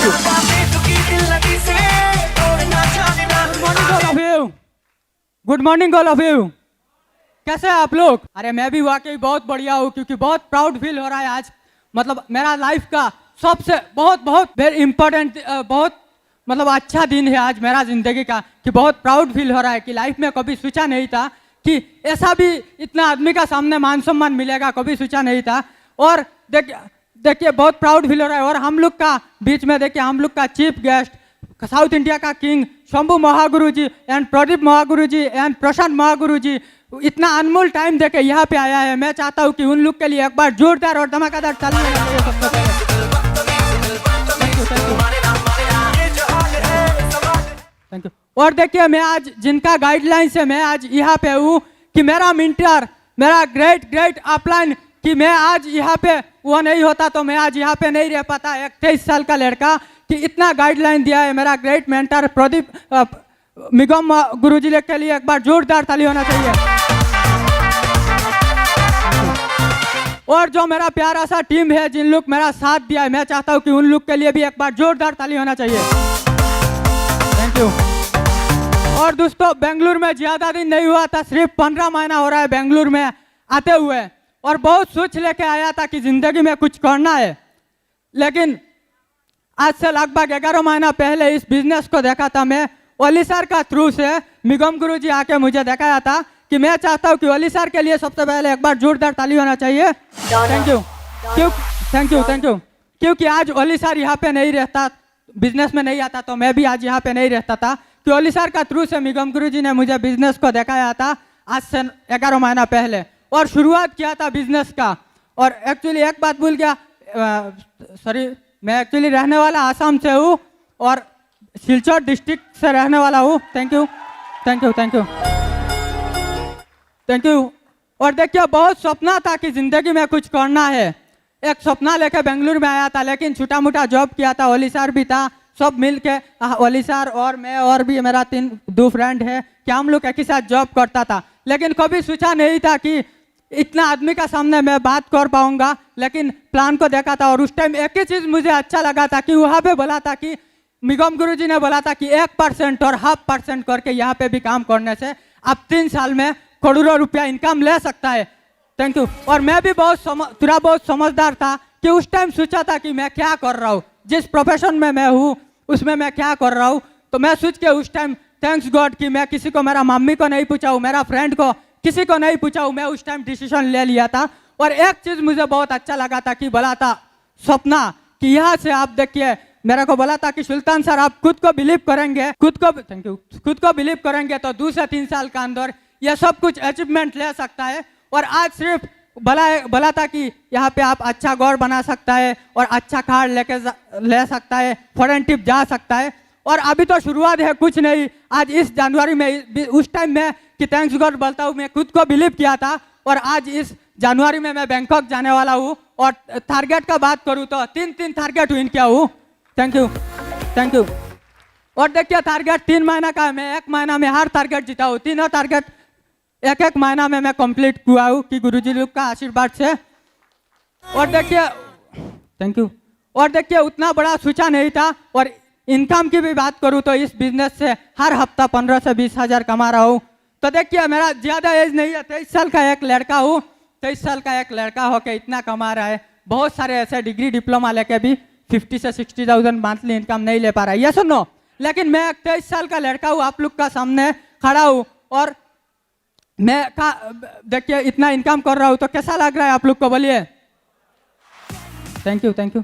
Thank you. Good morning all of you. कैसे हैं आप लोग? अरे मैं भी वाकई बहुत बढ़िया हूँ, क्योंकि बहुत प्राउड फील हो रहा है आज। मतलब मेरा लाइफ का सबसे बहुत वेरी इंपॉर्टेंट, बहुत मतलब अच्छा दिन है आज मेरा जिंदगी का, कि बहुत प्राउड फील हो रहा है कि लाइफ में कभी सोचा नहीं था कि ऐसा भी इतना आदमी का सामने मान सम्मान मिलेगा, कभी सोचा नहीं था। और देखिए बहुत प्राउड फील हो रहा है। और हम लोग का बीच में देखिए हम लोग का चीफ गेस्ट साउथ इंडिया का king Shambhu Mahaguru ji and Pradeep Mahaguru ji and Prashant Mahaguru ji इतना अनमोल टाइम देके यहाँ पे आया है। मैं चाहता हूँ कि उन लोग के लिए एक बार जोरदार और धमाकेदार तालियां होनी चाहिए सबसे पहले। Thank you. और देखिए मैं आज जिनका गाइडलाइन से मैं आज यहाँ पे हूँ, कि मेरा मिंटर, मेरा ग्रेट अपलाइन, कि मैं आज यहाँ पे वो नहीं होता तो मैं आज यहाँ पे नहीं रह पाता। एक 23 साल का लड़का कि इतना गाइडलाइन दिया है मेरा ग्रेट मेंटर प्रदीप मिगम गुरुजी के लिए एक बार जोरदार ताली होना चाहिए। और जो मेरा प्यारा सा टीम है, जिन लोग मेरा साथ दिया है, मैं चाहता हूँ कि उन लोग के लिए भी एक बार जोरदार ताली होना चाहिए। Thank you. और दोस्तों बेंगलुरु में ज्यादा दिन नहीं हुआ था, सिर्फ 15 महीना हो रहा है बेंगलुरु में आते हुए, और बहुत सोच लेके आया था कि जिंदगी में कुछ करना है। लेकिन आज से लगभग 11 महीना पहले इस बिजनेस को देखा था मैं ओली सर का थ्रू से। मिगम गुरु जी आके मुझे दिखाया था कि मैं चाहता हूँ कि ओली सर के लिए सबसे पहले एक बार जोरदार ताली होना चाहिए। Thank you. Thank you. क्योंकि आज ओली सर यहाँ पे नहीं रहता, बिजनेस में नहीं आता, तो मैं भी आज यहाँ पे नहीं रहता था। कि ओली सर का थ्रू से मिगम गुरु जी ने मुझे बिजनेस को दिखाया था आज से 11 महीना पहले, और शुरुआत किया था बिजनेस का। और एक्चुअली एक बात भूल गया, सॉरी, मैं एक्चुअली रहने वाला आसाम से हूँ और सिलचर डिस्ट्रिक्ट से रहने वाला हूँ। Thank you. और देखिए बहुत सपना था कि जिंदगी में कुछ करना है। एक सपना लेके बेंगलुरु में आया था, लेकिन छोटा मोटा जॉब किया था, ओली सर भी था, सब मिल के ओली सर और मैं और भी मेरा 2 फ्रेंड है कि हम लोग एक ही साथ जॉब करता था। लेकिन कभी सोचा नहीं था कि इतना आदमी का सामने मैं बात कर पाऊंगा। लेकिन प्लान को देखा था, और उस टाइम एक ही चीज मुझे अच्छा लगा था कि वहाँ पे बोला था कि मिगम गुरु जी ने बोला था कि 1% और 0.5% करके यहाँ पे भी काम करने से आप 3 साल में करोड़ों रुपया इनकम ले सकता है। Thank you. और मैं भी थोड़ा बहुत समझदार था कि उस टाइम सोचा था कि मैं क्या कर रहा हूँ, जिस प्रोफेशन में मैं हूँ उसमें मैं क्या कर रहा हूँ। तो मैं सोच के उस टाइम थैंक्स गॉड कि मैं किसी को, मेरा मम्मी को नहीं पूछा हूँ, मेरा फ्रेंड को किसी को नहीं पूछा हूँ, मैं उस टाइम डिसीजन ले लिया था। और एक चीज मुझे बहुत अच्छा लगा था कि बोला था सपना कि यहाँ से आप देखिए, मेरे को बोला था कि सुल्तान सर आप खुद को बिलीव करेंगे, खुद को बिलीव करेंगे तो 2 से 3 साल का अंदर ये सब कुछ अचीवमेंट ले सकता है। और आज सिर्फ बोला था कि यहाँ पे आप अच्छा घर बना सकता है और अच्छा कार ले सकता है, फॉरेन ट्रिप जा सकता है। और अभी तो शुरुआत है, कुछ नहीं। आज इस जनवरी में, उस टाइम में कि थैंक्स गॉड बोलता हूँ, मैं खुद को बिलीव किया था। और आज इस जनवरी में मैं बैंकॉक जाने वाला हूँ। और टारगेट का बात करूँ तो 3 टारगेट विन किया हूँ। Thank you. और देखिए टारगेट 3 महीना का है, मैं 1 महीना में हर टारगेट जीता हूँ। 3 टारगेट एक महीना में मैं कंप्लीट हुआ हूँ कि गुरुजी लोग का आशीर्वाद से। और देखिए थैंक यू। और देखिए उतना बड़ा सोचा नहीं था। और इनकम की भी बात करूँ तो इस बिजनेस से हर हफ्ता 15 से 20 हज़ार कमा रहा हूँ। तो देखिए मेरा ज़्यादा एज नहीं है, 23 साल का एक लड़का हूँ। 23 साल का एक लड़का होकर इतना कमा रहा है। बहुत सारे ऐसे डिग्री डिप्लोमा लेके भी 50 से 60,000 मंथली इनकम नहीं ले पा रहा है, ये सुनो। लेकिन मैं 23 साल का लड़का हूँ, आप लोग का सामने खड़ा हूँ, और मैं देखिए इतना इनकम कर रहा हूँ, तो कैसा लग रहा है आप लोग को, बोलिए। Thank you.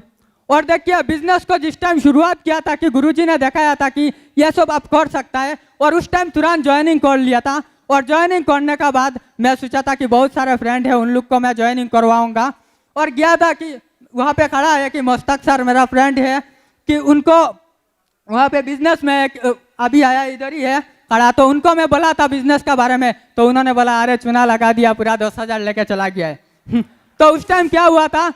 और देखिए बिजनेस को जिस टाइम शुरुआत किया था कि गुरुजी ने दिखाया था कि यह सब आप कर सकता है, और उस टाइम तुरंत ज्वाइनिंग कर लिया था। और ज्वाइनिंग करने का बाद मैं सोचा था कि बहुत सारे फ्रेंड है, उन लोग को मैं ज्वाइनिंग करवाऊंगा। और गया था कि वहाँ पे खड़ा है कि मुस्तक सर मेरा फ्रेंड है, कि उनको वहाँ पे बिजनेस में अभी आया, इधर ही है खड़ा, तो उनको मैं बोला था बिजनेस के बारे में, तो उन्होंने बोला अरे चुना लगा दिया, पूरा 10,000 लेके चला गया है। तो उस टाइम क्या हुआ था,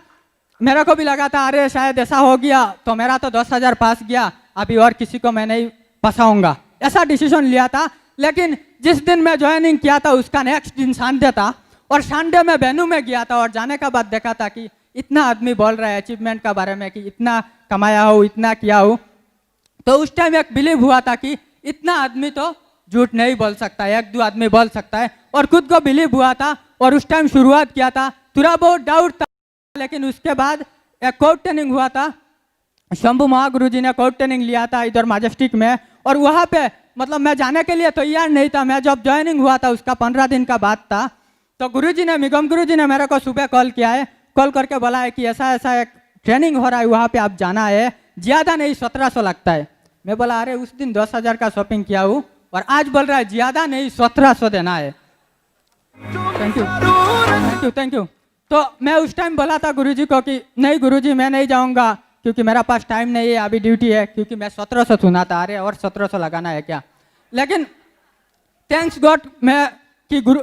मेरे को भी लगा था अरे शायद ऐसा हो गया, तो मेरा तो 10,000 पास गया, अभी और किसी को मैं नहीं फंसाऊंगा, ऐसा डिसीजन लिया था। लेकिन जिस दिन मैं ज्वाइनिंग किया था उसका नेक्स्ट दिन संडे था, और संडे में वेन्यू में गया था, और जाने के बाद देखा था कि इतना आदमी बोल रहा है अचीवमेंट के बारे में कि इतना कमाया हूँ, इतना किया हूँ। तो उस टाइम एक बिलीव हुआ था कि इतना आदमी तो झूठ नहीं बोल सकता, एक दो आदमी बोल सकता है, और खुद को बिलीव हुआ था। और उस टाइम शुरुआत किया था, थोड़ा बहुत डाउट था, लेकिन उसके बाद एक कोर्ट ट्रेनिंग हुआ था। शंभू महागुरु जी ने कोर्ट ट्रेनिंग लिया था इधर मैजेस्टिक में, और वहाँ पे मतलब मैं जाने के लिए तैयार नहीं था। मैं जब ज्वाइनिंग हुआ था उसका 15 दिन का बाद था, तो गुरुजी ने, निगम गुरुजी ने मेरे को सुबह कॉल किया है, कॉल करके बोला है कि ऐसा ऐसा एक ट्रेनिंग हो रहा है, वहाँ पे आप जाना है, ज़्यादा नहीं 1700 लगता है। मैं बोला अरे उस दिन 10,000 का शॉपिंग किया हूँ, और आज बोल रहा है ज़्यादा नहीं 1700 देना है। Thank you thank you thank you. तो मैं उस टाइम बोला था गुरुजी को कि नहीं गुरुजी मैं नहीं जाऊँगा, क्योंकि मेरा पास टाइम नहीं है, अभी ड्यूटी है, क्योंकि मैं 1700 सुना था, अरे और 1700 लगाना है क्या। लेकिन थैंक्स गॉड मैं कि गुरु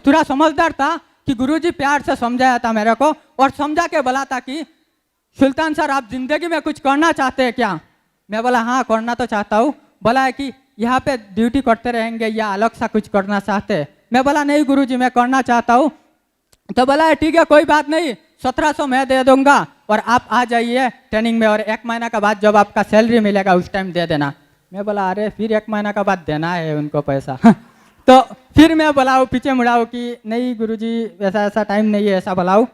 थोड़ा समझदार था कि गुरुजी प्यार से समझाया था मेरे को, और समझा के बोला था कि सुल्तान सर आप जिंदगी में कुछ करना चाहते हैं क्या। मैं बोला हाँ करना तो चाहता हूँ। बोला है कि यहाँ पे ड्यूटी करते रहेंगे या अलग सा कुछ करना चाहते हैं। मैं बोला नहीं गुरुजी मैं करना चाहता हूँ। तो बोला है ठीक है कोई बात नहीं, 1700 मैं दे दूंगा, और आप आ जाइए ट्रेनिंग में, और 1 महीना का बाद जब आपका सैलरी मिलेगा उस टाइम दे देना। मैं बोला अरे फिर 1 महीना का बाद देना है उनको पैसा तो फिर मैं बोलाऊँ पीछे मुड़ाऊँ कि नहीं गुरुजी ऐसा ऐसा टाइम नहीं है, ऐसा बोलाऊँ।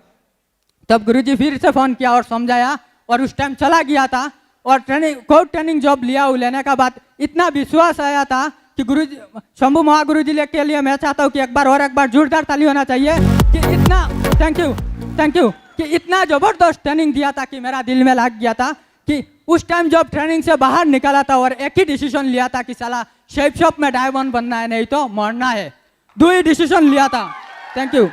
तब गुरुजी फिर से फ़ोन किया और समझाया, और उस टाइम चला गया था। और कोर्ट ट्रेनिंग जॉब लिया, लेने का बाद इतना विश्वास आया था कि गुरुजी शंभू महागुरु जी के लिए मैं चाहता हूँ कि एक बार जोरदार ताली होना चाहिए कि इतना थैंक यू कि इतना ज़बरदस्त ट्रेनिंग दिया था कि मेरा दिल में लग गया था कि उस टाइम जब ट्रेनिंग से बाहर निकला था और एक ही डिसीजन लिया था कि साला शेप शॉप में डायमंड बनना है, नहीं तो मरना है। 2 ही डिसीजन लिया था। Thank you.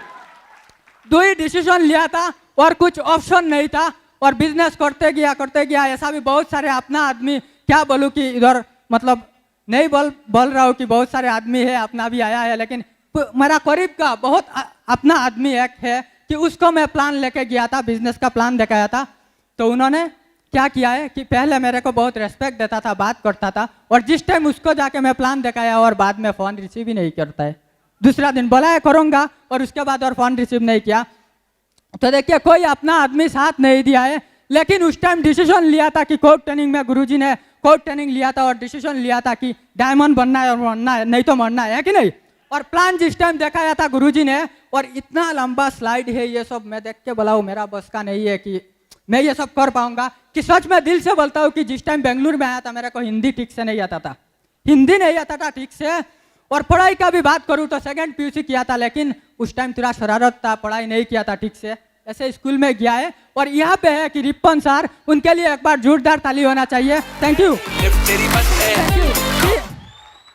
2 ही डिसीजन लिया था और कुछ ऑप्शन नहीं था, और बिजनेस करते गया। ऐसा भी बहुत सारे अपना आदमी, क्या बोलूँ कि इधर मतलब नहीं बोल रहा हूँ कि बहुत सारे आदमी है, अपना भी आया है, लेकिन मेरा करीब का बहुत अपना आदमी एक है कि उसको मैं प्लान लेके गया था, बिजनेस का प्लान दिखाया था। तो उन्होंने क्या किया है कि पहले मेरे को बहुत रेस्पेक्ट देता था, बात करता था, और जिस टाइम उसको जाके मैं प्लान दिखाया और बाद में फ़ोन रिसीव ही नहीं करता है। दूसरा दिन बोला है करूँगा, और उसके बाद और फ़ोन रिसीव नहीं किया। तो देखिए कोई अपना आदमी साथ नहीं दिया है, लेकिन उस टाइम डिसीजन लिया था कि कोर्ट ट्रेनिंग में गुरुजी ने कोर्ट ट्रेनिंग लिया था और डिसीजन लिया था कि डायमंड बनना है और मरना है, नहीं तो मरना है कि नहीं। और प्लान जिस टाइम दिखाया था गुरुजी ने, और इतना लंबा स्लाइड है ये सब, मैं देख के बोला मेरा बस का नहीं है कि मैं ये सब कर पाऊंगा। कि सच में दिल से बोलता हूँ कि जिस टाइम बेंगलुरु में आया था मेरे को हिंदी ठीक से नहीं आता था, हिंदी नहीं आता था ठीक से। और पढ़ाई का भी बात करूँ तो 2nd PUC किया था, लेकिन उस टाइम थोड़ा शरारत था, पढ़ाई नहीं किया था ठीक से, ऐसे स्कूल में गया है। और यहाँ पे है कि रिपन सर, उनके लिए एक बार जोरदार ताली होना चाहिए। थैंक यू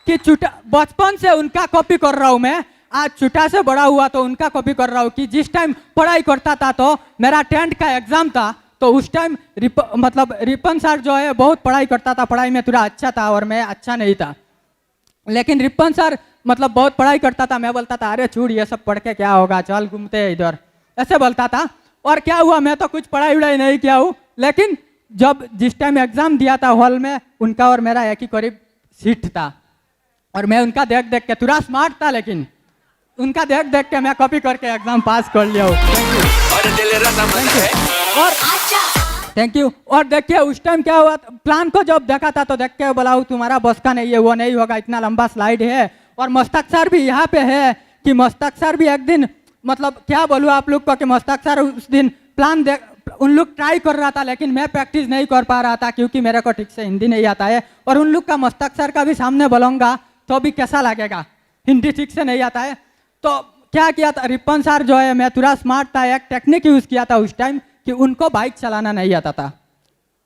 कि छुटा बचपन से उनका कॉपी कर रहा हूँ मैं, आज छुटा से बड़ा हुआ तो उनका कॉपी कर रहा हूँ। कि जिस टाइम पढ़ाई करता था तो मेरा 10th का एग्जाम था, तो उस टाइम मतलब रिपन सर जो है बहुत पढ़ाई करता था, पढ़ाई में थोड़ा अच्छा था और मैं अच्छा नहीं था, लेकिन रिपन सर मतलब बहुत पढ़ाई करता था। मैं बोलता था अरे छूट ये सब पढ़ के क्या होगा, चल घूमते हैं इधर, ऐसे बोलता था। और क्या हुआ, मैं तो कुछ पढ़ाई वढ़ाई नहीं किया हूँ, लेकिन जब जिस टाइम एग्जाम दिया था हॉल में, उनका और मेरा एक ही करीब सीट था, और मैं उनका देख देख के, थोड़ा स्मार्ट था लेकिन उनका देख देख के मैं कॉपी करके एग्जाम पास कर लिया हूँ। और थैंक यू। और देखिए उस टाइम क्या हुआ, प्लान को जब देखा था तो देख के बोला तुम्हारा बस का नहीं है, वो नहीं होगा, इतना लंबा स्लाइड है। और मस्तक सर भी यहाँ पे है कि मस्तक सर भी एक दिन, मतलब क्या बोलूँ आप लोग को कि मस्तक सर उस दिन प्लान उन लोग ट्राई कर रहा था, लेकिन मैं प्रैक्टिस नहीं कर पा रहा था क्योंकि मेरे को ठीक से हिंदी नहीं आता है। और उन लोग का मस्तक सर का भी सामने बोलूँगा तो भी कैसा लगेगा, हिंदी ठीक से नहीं आता है। तो क्या किया था, रिपन सर जो है, मैं थोड़ा स्मार्ट था, एक टेक्निक यूज़ किया था उस टाइम कि उनको बाइक चलाना नहीं आता था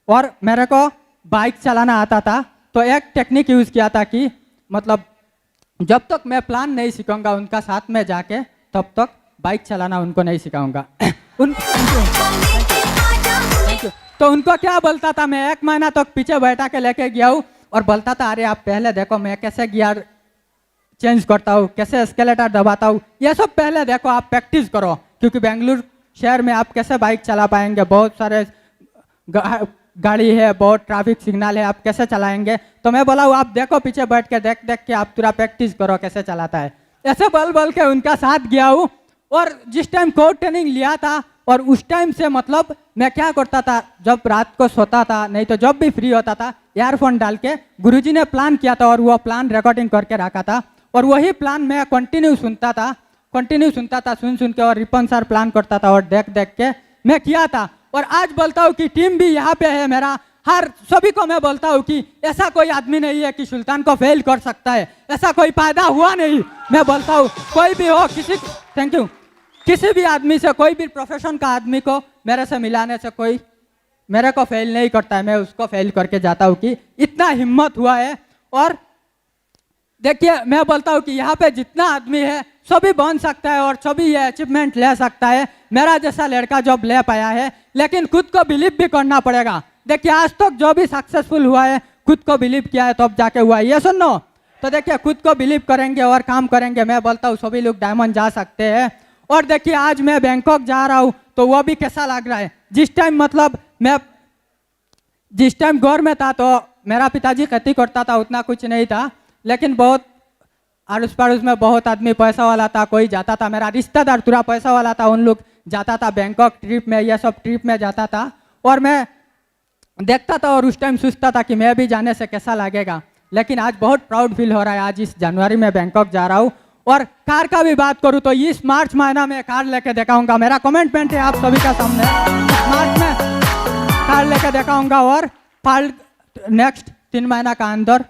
और मेरे को बाइक चलाना आता था। तो एक टेक्निक यूज़ किया था कि मतलब जब तक मैं प्लान नहीं सीखूंगा उनका साथ में जाके, तब तक बाइक चलाना उनको नहीं सिखाऊंगा। तो उनको क्या बोलता था, मैं 1 महीना तक पीछे बैठा के लेके गया हूँ और बोलता था अरे आप पहले देखो मैं कैसे गियर चेंज करता हूँ, कैसे एस्केलेटर दबाता हूँ, ये सब पहले देखो, आप प्रैक्टिस करो, क्योंकि बेंगलुरु शहर में आप कैसे बाइक चला पाएंगे, बहुत सारे गाड़ी है, बहुत ट्रैफिक सिग्नल है, आप कैसे चलाएंगे। तो मैं बोला आप देखो पीछे बैठ के, देख देख के आप पूरा प्रैक्टिस करो कैसे चलाता है। ऐसे बोल बोल के उनका साथ गया हूँ। और जिस टाइम कोर्ट ट्रेनिंग लिया था और उस टाइम से मतलब मैं क्या करता था, जब रात को सोता था नहीं तो जब भी फ्री होता था ईयरफोन डाल के गुरुजी ने प्लान किया था और वो प्लान रिकॉर्डिंग करके रखा था और वही प्लान मैं कंटिन्यू सुनता था सुन के और रिपन सर प्लान करता था और देख देख के मैं किया था। और आज बोलता हूँ कि टीम भी यहाँ पे है मेरा, हर सभी को मैं बोलता हूँ कि ऐसा कोई आदमी नहीं है कि सुल्तान को फेल कर सकता है, ऐसा कोई पैदा हुआ नहीं। मैं बोलता हूँ कोई भी हो, थैंक यू, किसी भी आदमी से, कोई भी प्रोफेशन का आदमी को मेरे से मिलाने से कोई मेरे को फेल नहीं करता है, मैं उसको फेल करके जाता हूँ कि इतना हिम्मत हुआ है। और देखिए मैं बोलता हूँ कि यहाँ पे जितना आदमी है सभी बन सकता है और सभी ये अचीवमेंट ले सकता है, मेरा जैसा लड़का जॉब ले पाया है, लेकिन खुद को बिलीव भी करना पड़ेगा। देखिए आज तक जो भी सक्सेसफुल हुआ है खुद को बिलीव किया है तब जाके हुआ है, ये सुनो। तो देखिए खुद को बिलीव करेंगे और काम करेंगे, मैं बोलता हूँ सभी लोग डायमंड जा सकते हैं। और देखिए आज मैं बैंकॉक जा रहा हूँ तो वो भी कैसा लग रहा है। जिस टाइम मतलब मैं जिस टाइम गौर में था तो मेरा पिताजी खेती करता था, उतना कुछ नहीं था, लेकिन बहुत अड़ोस पड़ोस में बहुत आदमी पैसा वाला था, कोई जाता था, मेरा रिश्तेदार थोड़ा पैसा वाला था, उन लोग जाता था बैंकॉक ट्रिप में, यह सब ट्रिप में जाता था और मैं देखता था और उस टाइम सोचता था कि मैं भी जाने से कैसा लगेगा। लेकिन आज बहुत प्राउड फील हो रहा है, आज इस जनवरी में बैंकॉक जा रहा हूँ। और कार का भी बात करूँ तो इस मार्च महीना में कार लेके दिखाऊंगा, मेरा कमिटमेंट है आप सभी का सामने, मार्च में कार लेके दिखाऊंगा और नेक्स्ट 3 महीना का अंदर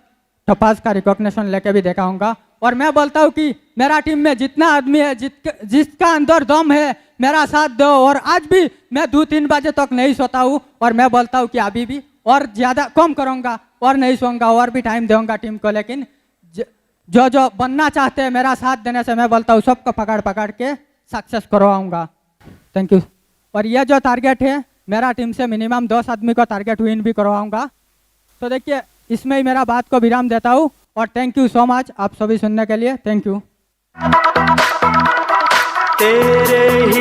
टपास का रिकॉग्निशन लेके भी दिखाऊंगा। और मैं बोलता हूँ कि मेरा टीम में जितना आदमी है जिसका अंदर दम है मेरा साथ दो। और आज भी मैं 2-3 बजे तक नहीं सोता हूँ और मैं बोलता हूँ कि अभी भी और ज़्यादा कम करूँगा और नहीं सोऊंगा और भी टाइम दूंगा टीम को। लेकिन जो बनना चाहते हैं मेरा साथ देने से मैं बोलता हूँ सबको पकड़ पकड़ के सक्सेस करवाऊँगा। Thank you. और यह जो टारगेट है मेरा टीम से मिनिमम 10 आदमी को टारगेट विन भी करवाऊँगा। तो देखिए इसमें ही मेरा बात को विराम देता हूँ और थैंक यू सो मच आप सभी सुनने के लिए, थैंक यू। तेरे